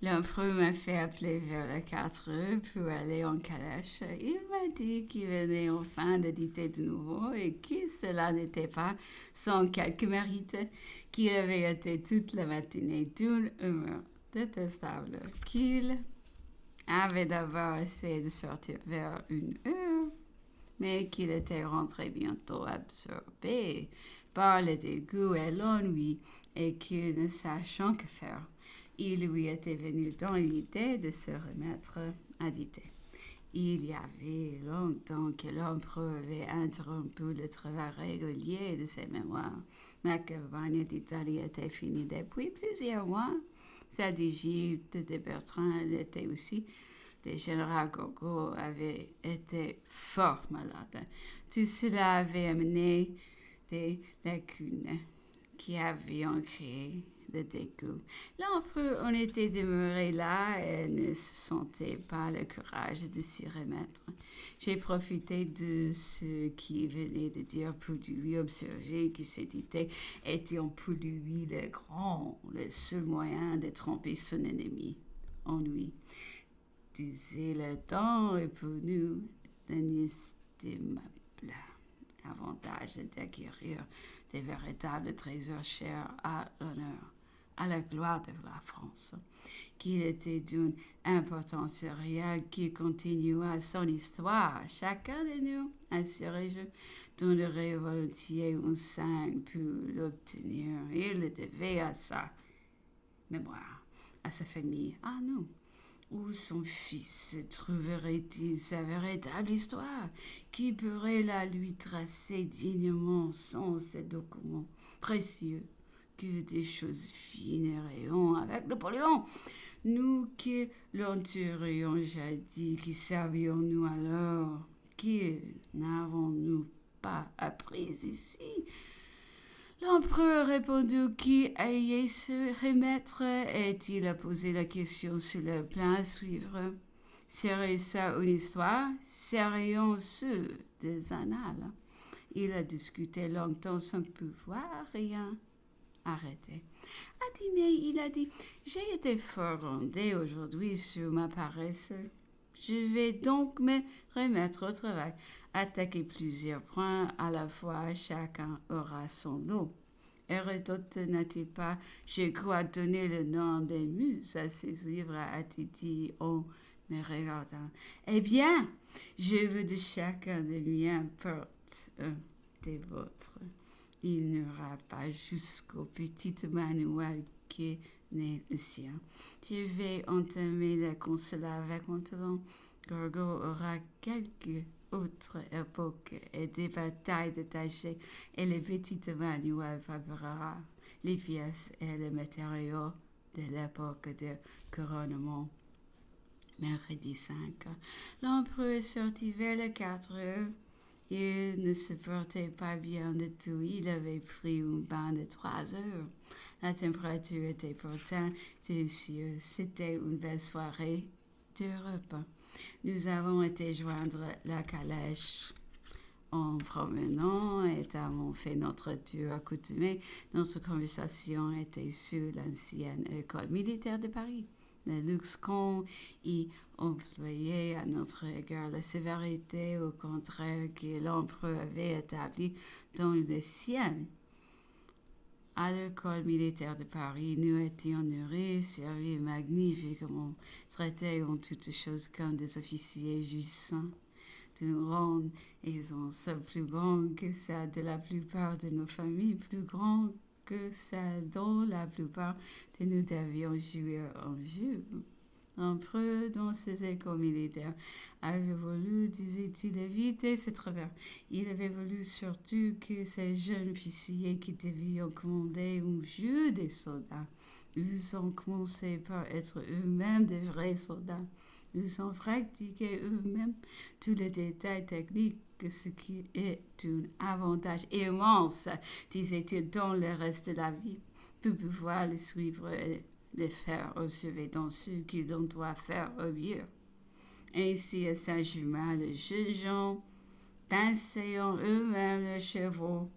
L'empereur m'a fait appeler vers les 4 heures pour aller en calèche. Il m'a dit qu'il venait enfin de dicter de nouveau et que cela n'était pas sans quelque mérite, qu'il avait été toute la matinée d'une humeur détestable, qu'il avait d'abord essayé de sortir vers 1 heure, mais qu'il était rentré bientôt absorbé par le dégoût et l'ennui et que, ne sachant que faire, il lui était venu dans l'idée de se remettre à dicter. Il y avait longtemps que l'empereur avait interrompu le travail régulier de ses mémoires. Ma campagne d'Italie était finie depuis plusieurs mois. Sa d'Égypte de Bertrand l'était aussi. Le général Gogo avait été fort malade. Tout cela avait amené des lacunes qui avaient créé le dégoût. L'empereur en était demeuré là et ne se sentait pas le courage de s'y remettre. J'ai profité de ce qu'il venait de dire pour lui observer que cette idée était pour lui le seul moyen de tromper son ennemi. Ennui. D'user le temps est pour nous inestimable avantage d'acquérir des véritables trésors chers à l'honneur, à la gloire de la France, qui était d'une importance réelle qui continua son histoire. Chacun de nous assurait-je donnerait volontiers un sein pour l'obtenir. Il le devait à sa mémoire, à sa famille, à nous. Où son fils trouverait-il sa véritable histoire? Qui pourrait la lui tracer dignement sans ces documents précieux? Que des choses finirions avec Napoléon? Nous qui l'enterrions jadis, qui servions-nous alors? Qui n'avons-nous pas appris ici? L'empereur répondit qu'il allait se remettre et il a posé la question sur le plan à suivre. Serait ça une histoire? Serions ceux des annales? Il a discuté longtemps sans pouvoir rien arrêter. À dîner, il a dit: J'ai été fort grondé aujourd'hui sur ma paresse. Je vais donc me remettre au travail. Attaquer plusieurs points à la fois, chacun aura son lot. Hérodote n'a-t-il pas, je crois, donné le nom des muses à ses livres, a-t-il dit en me regardant. Eh bien, je veux de chacun des miens porte un des vôtres. Il n'aura pas jusqu'au petit manuel qui n'est le sien. Je vais entamer la consulat avec mon talent. Gorgo aura quelques autres époques et des batailles détachées et le petit manuel fabriquera les pièces et les matériaux de l'époque de couronnement. Mercredi 5. L'empereur est sorti vers les 4 heures. Il ne se portait pas bien du tout. Il avait pris un bain de 3 heures. La température était pourtant délicieuse. C'était une belle soirée d'Europe. Nous avons été joindre la calèche en promenant et avons fait notre tour accoutumé. Notre conversation était sur l'ancienne école militaire de Paris. Le luxe qu'on y employait à notre égard, la sévérité au contraire que l'empereur avait établie dans le sien. À l'école militaire de Paris, nous étions nourris, servis magnifiquement, traités en toutes choses comme des officiers jouissants d'une grande aisance, plus grande que celle de la plupart de nos familles, plus grande que celle dont la plupart de nous devions jouir en jeu. L'empereur, dans ses écoles militaires, avait voulu, disait-il, éviter ce travers. Il avait voulu surtout que ces jeunes officiers qui devaient commander un jeu des soldats, ils ont commencé par être eux-mêmes des vrais soldats. Ils ont pratiqué eux-mêmes tous les détails techniques, ce qui est un avantage immense, disait-il, dans le reste de la vie, pour pouvoir les suivre et les faire observer dans ce qu'ils doivent faire au mieux. Ainsi, à Saint-Germain, les jeunes gens pinçaient eux-mêmes les chevaux,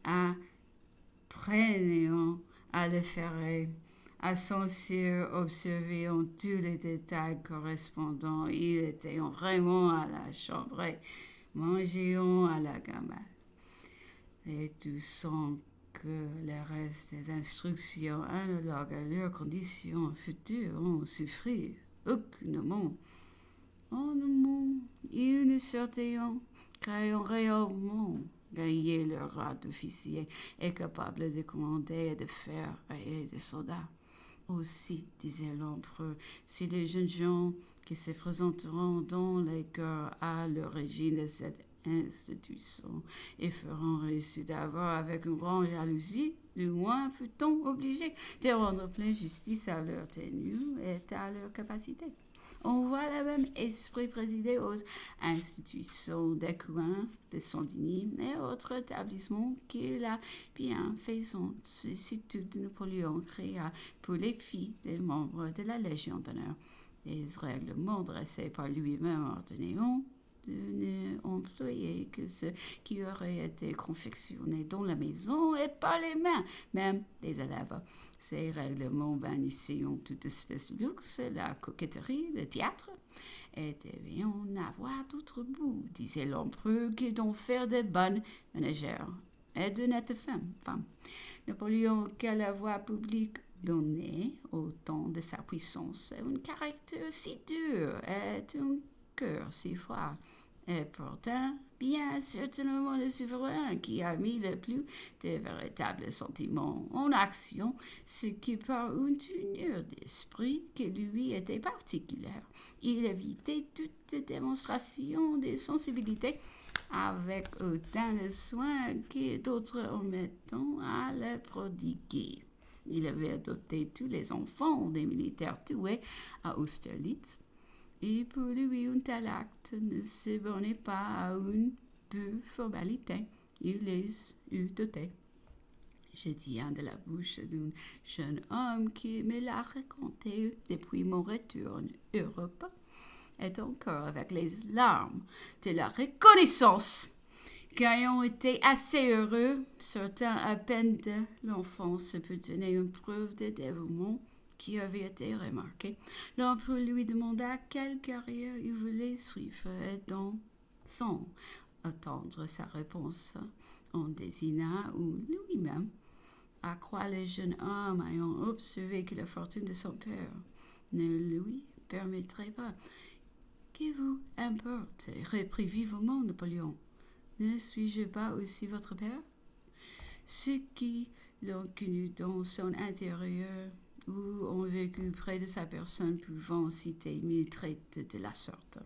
apprenaient à le faire, À son sire observé en tous les détails correspondants, il était vraiment à la chambre, mangeant à la gamelle. Et tout sans que le reste des instructions analogues à leurs conditions futures ont souffert aucunement. En un mot, ils ne sortaient qu'ayant réellement gagné leur grade d'officier et capable de commander et de faire et des soldats. Aussi, disait l'empereur, si les jeunes gens qui se présenteront dans les cœurs à l'origine de cette institution et feront reçu d'abord avec une grande jalousie, du moins fut-on obligé de rendre pleine justice à leur tenue et à leur capacité. On voit le même esprit présider aux institutions d'Écouen, de Saint-Denis et autres établissements qu'il a bien fait son sollicitude de Napoléon créa pour les filles des membres de la Légion d'honneur. Des règlements dressés par lui-même ordonnant de n'employer que ceux qui auraient été confectionnés dans la maison et par les mains, même des élèves. Ces règlements bannissaient en toute espèce de luxe, la coquetterie, le théâtre, et devaient en avoir d'autres bouts, disait l'empereur, qui d'en faire de bonnes ménagères et de nettes femmes. Napoléon, qu'à la voix publique donnait au temps de sa puissance un caractère si dur et un cœur si froid. Et pourtant, bien certainement le souverain qui a mis le plus de véritables sentiments en action, ce qui par une tenue d'esprit qui lui était particulière. Il évitait toute démonstration de sensibilité avec autant de soin que d'autres omettant à le prodiguer. Il avait adopté tous les enfants des militaires tués à Austerlitz. Et pour lui, un tel acte ne se bornait pas à une pure formalité. Il les eut dotés. J'ai dit de la bouche d'un jeune homme qui me l'a raconté depuis mon retour en Europe, et encore avec les larmes de la reconnaissance, qu'ayant été assez heureux, sortant à peine de l'enfance peut donner une preuve de dévouement qui avait été remarquée. L'empereur lui demanda quelle carrière il voulait suivre et donc, sans attendre sa réponse, on désigna ou lui-même à quoi le jeune homme, ayant observé que la fortune de son père ne lui permettrait pas. Que vous importe, reprit vivement Napoléon. Ne suis-je pas aussi votre père? Ceux qui l'ont connu dans son intérieur ou ont vécu près de sa personne pouvant citer mille traits de la sorte.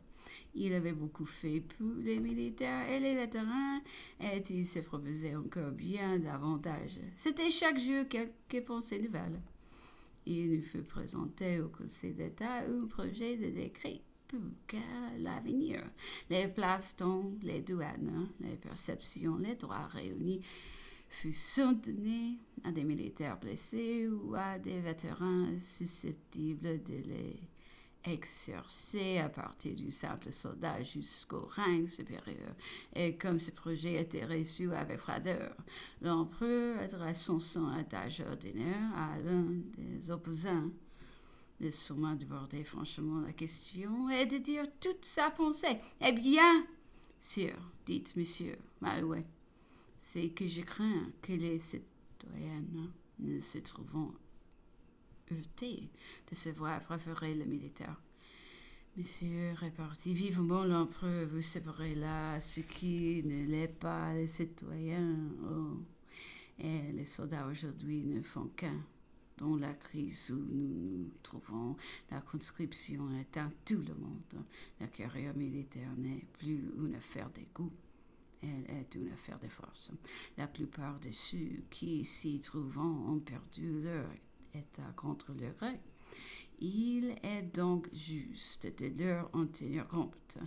Il avait beaucoup fait pour les militaires et les vétérans, et il se proposait encore bien davantage. C'était chaque jour quelques pensées nouvelles. Il nous fut présenté au Conseil d'État un projet de décret pour l'avenir. Les places dans les douanes, les perceptions, les droits réunis fut soutenu à des militaires blessés ou à des vétérans susceptibles de les exercer à partir du simple soldat jusqu'au rang supérieur. Et comme ce projet était reçu avec froideur, l'empereur adressant son étage ordinaire à l'un des opposants, le sommant d'aborder franchement la question et de dire toute sa pensée. Eh bien, sire, dit monsieur Malouet, c'est que je crains que les citoyennes ne se trouvent heurtées de se voir préférer le militaire. Monsieur, repartit vivement l'empereur, vous séparez là ce qui ne l'est pas les citoyens. Oh. Et les soldats aujourd'hui ne font qu'un. Dans la crise où nous nous trouvons, la conscription atteint tout le monde. La carrière militaire n'est plus une affaire de goût. Elle est une affaire de force. La plupart de ceux qui s'y trouvent ont perdu leur état contre leur gré. Il est donc juste de leur en tenir compte.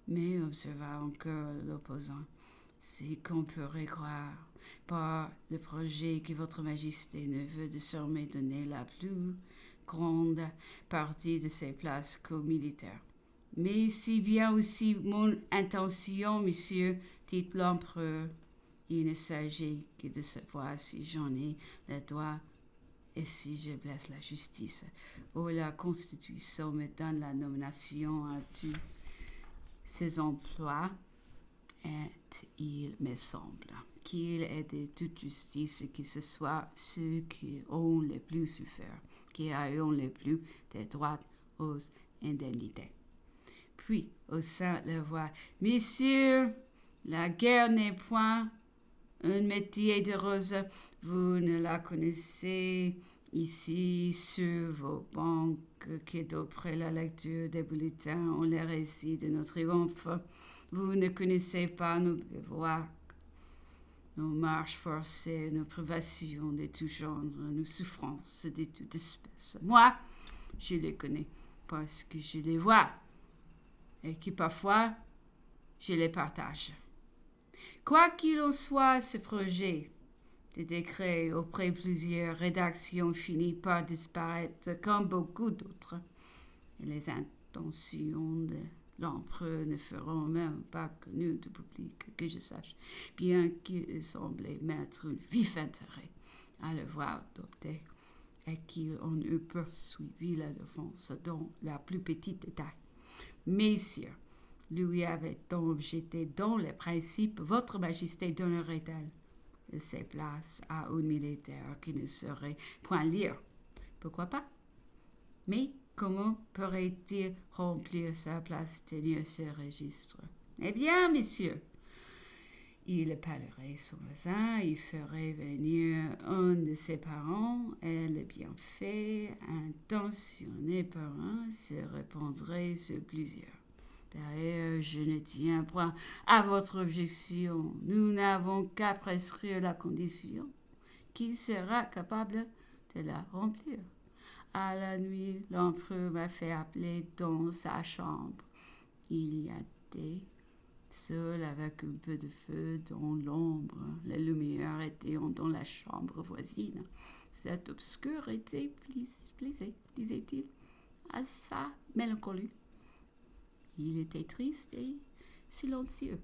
Mais observa encore l'opposant. C'est qu'on pourrait croire par le projet que votre majesté ne veut désormais donner la plus grande partie de ses places qu'aux militaires. Mais si bien aussi mon intention, monsieur, dit l'empereur, il ne s'agit que de savoir si j'en ai le droit Et si je blesse la justice, ou la Constitution me donne la nomination à tous ces emplois, et il me semble qu'il est de toute justice que ce soit ceux qui ont le plus souffert, qui ont le plus de droits aux indemnités. Puis, au sein de la voix, Messieurs, la guerre n'est point un métier de rose, vous ne la connaissez ici sur vos bancs que d'après la lecture des bulletins on les récits de notre triomphe. Vous ne connaissez pas nos bivouacs, nos marches forcées, nos privations de tout genre, nos souffrances de toute espèce. Moi, je les connais parce que je les vois et que parfois, je les partage. Quoi qu'il en soit, ce projet de décret auprès de plusieurs rédactions finit par disparaître comme beaucoup d'autres. Et les intentions de l'empereur ne feront même pas connues du public, que je sache, bien qu'il semblait mettre un vif intérêt à le voir adopté et qu'il en eût poursuivi la défense dans la plus petite détail. Messieurs, lui avait-on objecté dans les principes, votre majesté donnerait-elle ses places à un militaire qui ne saurait point lire? Pourquoi pas? Mais comment pourrait-il remplir sa place, tenir ses registres? Eh bien, messieurs, il appellerait son voisin, il ferait venir un de ses parents, et le bienfait intentionné par un se répandrait sur plusieurs. D'ailleurs, je ne tiens point à votre objection. Nous n'avons qu'à prescrire la condition. Qui sera capable de la remplir? À la nuit, l'empereur m'a fait appeler dans sa chambre. Il y était seul avec un peu de feu dans l'ombre. La lumière était dans la chambre voisine. Cette obscurité plaisait, disait-il, à sa mélancolie. Il était triste et silencieux.